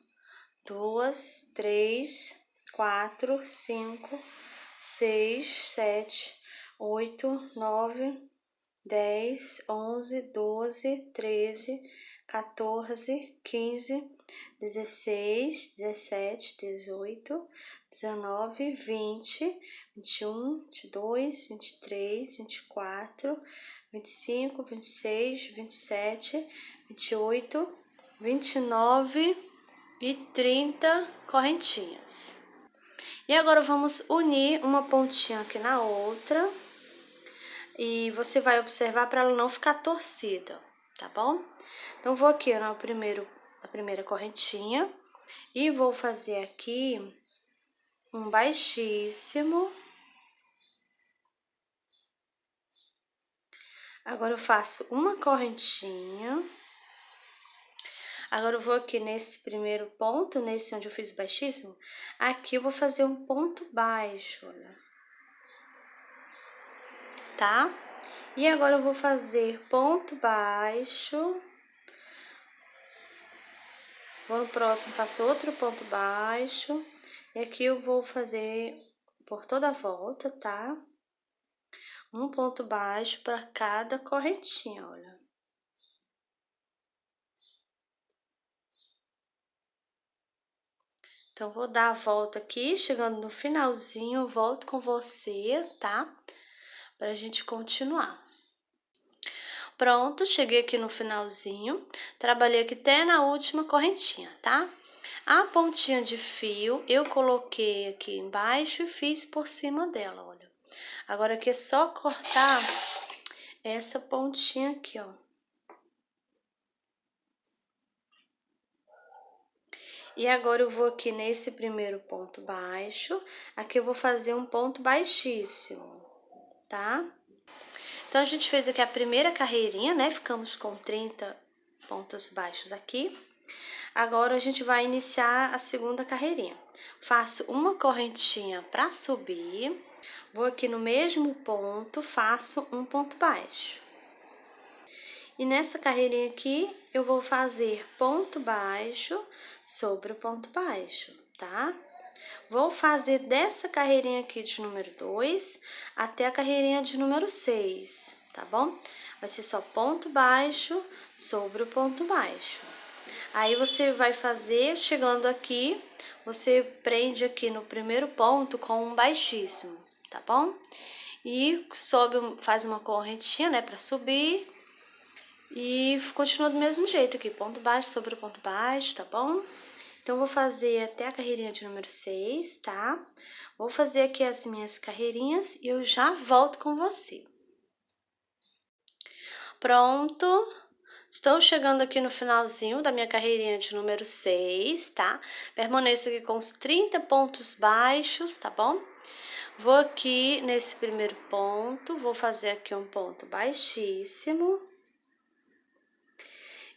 2, 3, 4, 5, 6, 7, 8, 9, 10, 11, 12, 13, 14, 15, 16, 17, 18, 19, 20, 21, 22, 23, 24, 25, 26, 27, 28, 29 e 30 correntinhas. E agora vamos unir uma pontinha aqui na outra. E você vai observar para ela não ficar torcida, tá bom? Então, vou aqui na primeira correntinha e vou fazer aqui um baixíssimo. Agora, eu faço uma correntinha. Agora, eu vou aqui nesse primeiro ponto, nesse onde eu fiz baixíssimo, aqui eu vou fazer um ponto baixo, olha. Tá? E agora, eu vou fazer ponto baixo. Vou no próximo, faço outro ponto baixo. E aqui eu vou fazer por toda a volta, tá? Um ponto baixo para cada correntinha, olha. Então, vou dar a volta aqui, chegando no finalzinho, eu volto com você, tá? Pra gente continuar. Pronto, cheguei aqui no finalzinho, trabalhei aqui até na última correntinha, tá? A pontinha de fio, eu coloquei aqui embaixo e fiz por cima dela, olha. Agora, aqui é só cortar essa pontinha aqui, ó. E agora, eu vou aqui nesse primeiro ponto baixo, aqui eu vou fazer um ponto baixíssimo, tá? Então, a gente fez aqui a primeira carreirinha, né? Ficamos com 30 pontos baixos aqui. Agora, a gente vai iniciar a segunda carreirinha. Faço uma correntinha para subir, vou aqui no mesmo ponto, faço um ponto baixo. E nessa carreirinha aqui, eu vou fazer ponto baixo sobre o ponto baixo, tá? Vou fazer dessa carreirinha aqui de número 2 até a carreirinha de número 6, tá bom? Vai ser só ponto baixo sobre o ponto baixo. Aí, você vai fazer, chegando aqui, você prende aqui no primeiro ponto com um baixíssimo, tá bom? E sobe, faz uma correntinha, né, pra subir. E continua do mesmo jeito aqui, ponto baixo sobre o ponto baixo, tá bom? Então, vou fazer até a carreirinha de número 6, tá? Vou fazer aqui as minhas carreirinhas e eu já volto com você. Pronto! Estou chegando aqui no finalzinho da minha carreirinha de número 6, tá? Permaneço aqui com os 30 pontos baixos, tá bom? Vou aqui nesse primeiro ponto, vou fazer aqui um ponto baixíssimo.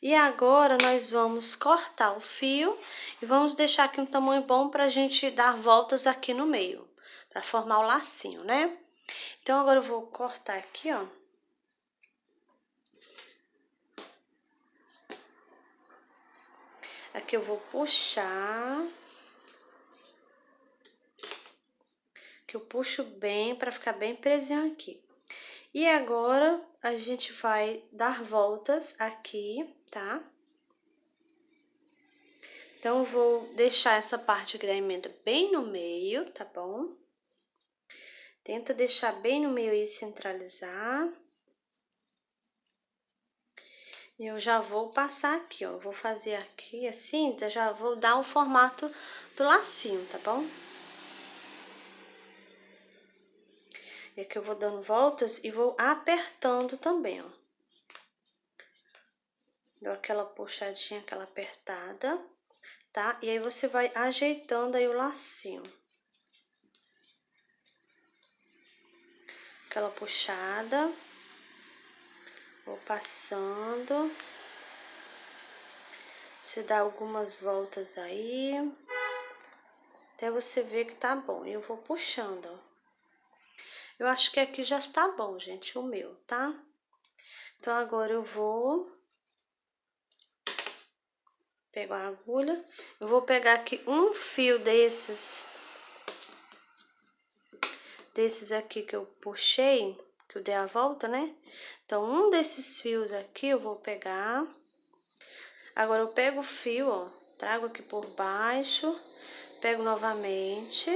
E agora, nós vamos cortar o fio e vamos deixar aqui um tamanho bom pra gente dar voltas aqui no meio, pra formar o lacinho, né? Então, agora eu vou cortar aqui, ó. Aqui eu vou puxar. Que eu puxo bem pra ficar bem presinho aqui. E agora, a gente vai dar voltas aqui, tá? Então, eu vou deixar essa parte aqui da emenda bem no meio, tá bom? Tenta deixar bem no meio e centralizar. E eu já vou passar aqui, ó. Eu vou fazer aqui assim, já vou dar o formato do lacinho, tá bom? E aqui eu vou dando voltas e vou apertando também, ó. Dou aquela puxadinha, aquela apertada, tá? E aí, você vai ajeitando aí o lacinho. Aquela puxada. Vou passando. Você dá algumas voltas aí. Até você ver que tá bom. E eu vou puxando, ó. Eu acho que aqui já está bom, gente, o meu, tá? Então, agora eu vou pegar a agulha. Eu vou pegar aqui um fio desses aqui que eu puxei, que eu dei a volta, né? Então, um desses fios aqui eu vou pegar, Agora eu pego o fio, ó, trago aqui por baixo, pego novamente.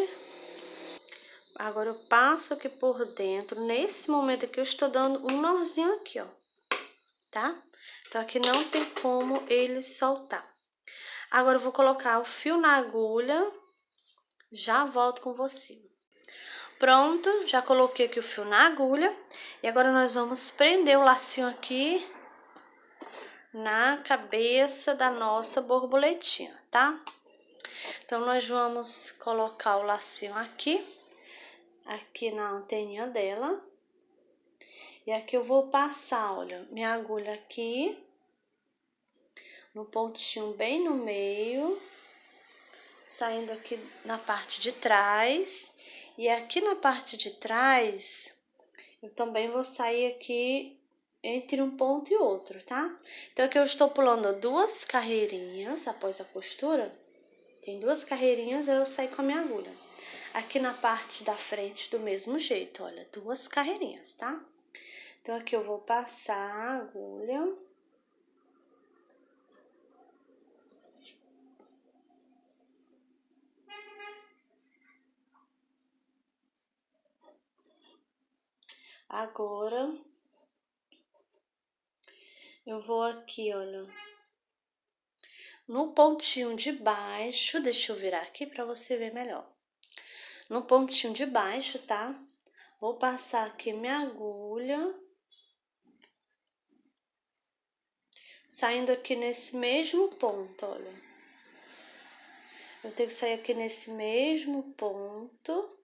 Agora eu passo aqui por dentro. Nesse momento aqui eu estou dando um nozinho aqui, ó, tá? Então aqui não tem como ele soltar. Agora eu vou colocar o fio na agulha, já volto com você. Pronto, já coloquei aqui o fio na agulha e agora nós vamos prender o lacinho aqui na cabeça da nossa borboletinha, tá? Então nós vamos colocar o lacinho aqui na anteninha dela. E aqui eu vou passar, olha, minha agulha aqui no pontinho bem no meio, saindo aqui na parte de trás. E aqui na parte de trás, eu também vou sair aqui entre um ponto e outro, tá? Então, aqui eu estou pulando 2 carreirinhas após a costura. Tem 2 carreirinhas, eu saio com a minha agulha. Aqui na parte da frente, do mesmo jeito, olha, 2 carreirinhas, tá? Então, aqui eu vou passar a agulha. Agora, eu vou aqui, olha, no pontinho de baixo, deixa eu virar aqui para você ver melhor. No pontinho de baixo, tá? Vou passar aqui minha agulha, saindo aqui nesse mesmo ponto, olha. Eu tenho que sair aqui nesse mesmo ponto,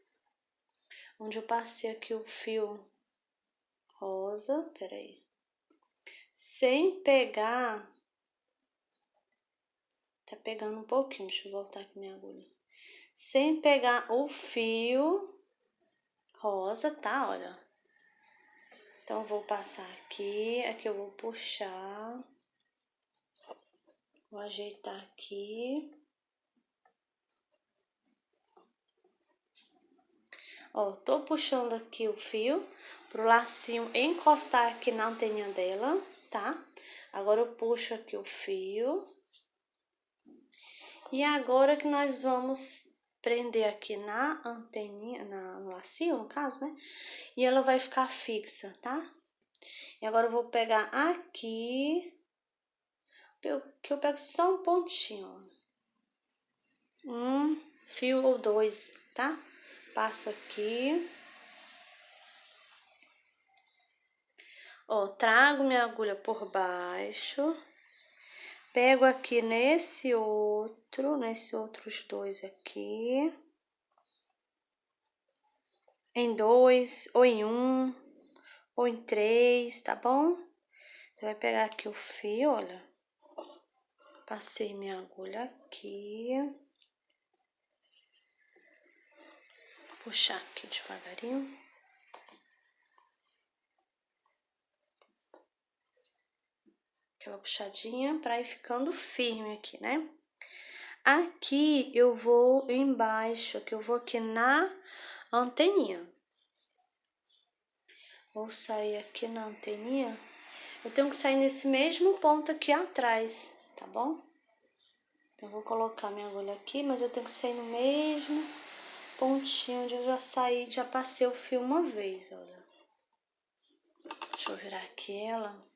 onde eu passei aqui o fio rosa, peraí. Sem pegar, tá pegando um pouquinho, deixa eu voltar aqui minha agulha. Sem pegar o fio rosa, tá? Olha. Então, eu vou passar aqui eu vou puxar. Vou ajeitar aqui. Ó, tô puxando aqui o fio pro lacinho encostar aqui na anteninha dela, tá? Agora eu puxo aqui o fio. E agora que nós vamos prender aqui na anteninha, no lacinho, no caso, né? E ela vai ficar fixa, tá? E agora eu vou pegar aqui, que eu pego só um pontinho, ó. Um fio ou 2, tá? Passo aqui. Ó, trago minha agulha por baixo. Pego aqui nesses outros 2 aqui. Em 2, ou em 1, ou em 3, tá bom? Você vai pegar aqui o fio, olha. Passei minha agulha aqui. Puxar aqui devagarinho. Aquela puxadinha pra ir ficando firme aqui, né? Aqui eu vou embaixo, que eu vou aqui na anteninha. Vou sair aqui na anteninha. Eu tenho que sair nesse mesmo ponto aqui atrás, tá bom? Então, eu vou colocar minha agulha aqui, mas eu tenho que sair no mesmo pontinho onde eu já saí, já passei o fio uma vez, olha. Deixa eu virar aqui ela.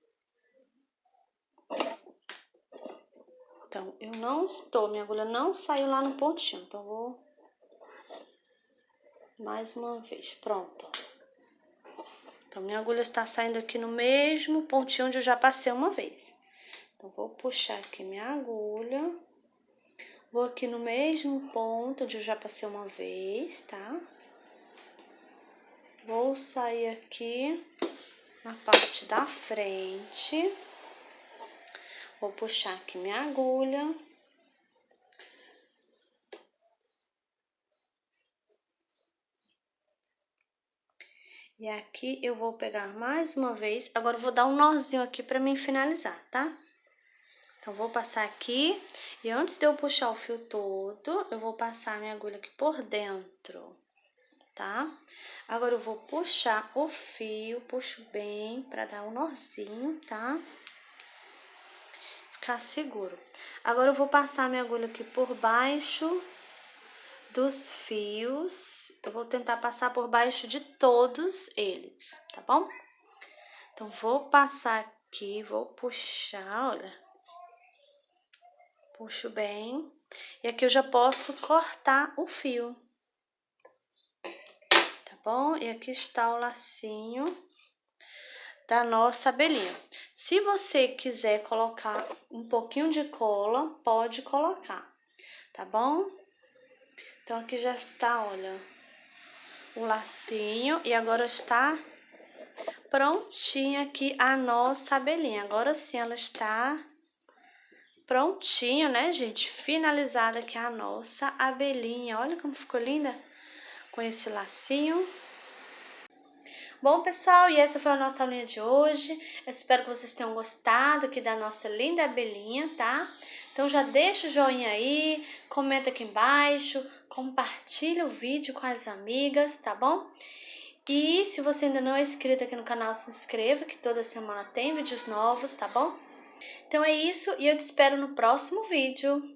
Então, minha agulha não saiu lá no pontinho, então eu vou mais uma vez, pronto. Então, minha agulha está saindo aqui no mesmo pontinho onde eu já passei uma vez. Então, vou puxar aqui minha agulha. Vou aqui no mesmo ponto onde eu já passei uma vez, tá? Vou sair aqui na parte da frente. Vou puxar aqui minha agulha. E aqui eu vou pegar mais uma vez. Agora eu vou dar um nozinho aqui pra mim finalizar, tá? Então, vou passar aqui. E antes de eu puxar o fio todo, eu vou passar a minha agulha aqui por dentro, tá? Agora eu vou puxar o fio, puxo bem pra dar um nozinho, tá? ficar seguro. Agora eu vou passar minha agulha aqui por baixo dos fios. Eu vou tentar passar por baixo de todos eles, tá bom? Então, vou passar aqui, vou puxar, olha. Puxo bem. E aqui eu já posso cortar o fio. Tá bom? E aqui está o lacinho da nossa abelhinha. Se você quiser colocar um pouquinho de cola, pode colocar, tá bom? Então, aqui já está, olha, o lacinho. E agora está prontinha aqui a nossa abelhinha. Agora sim, ela está prontinha, né, gente? Finalizada aqui a nossa abelhinha. Olha como ficou linda com esse lacinho. Bom, pessoal, e essa foi a nossa aulinha de hoje. Eu espero que vocês tenham gostado aqui da nossa linda abelhinha, tá? Então já deixa o joinha aí, comenta aqui embaixo, compartilha o vídeo com as amigas, tá bom? E se você ainda não é inscrito aqui no canal, se inscreva, que toda semana tem vídeos novos, tá bom? Então é isso, e eu te espero no próximo vídeo.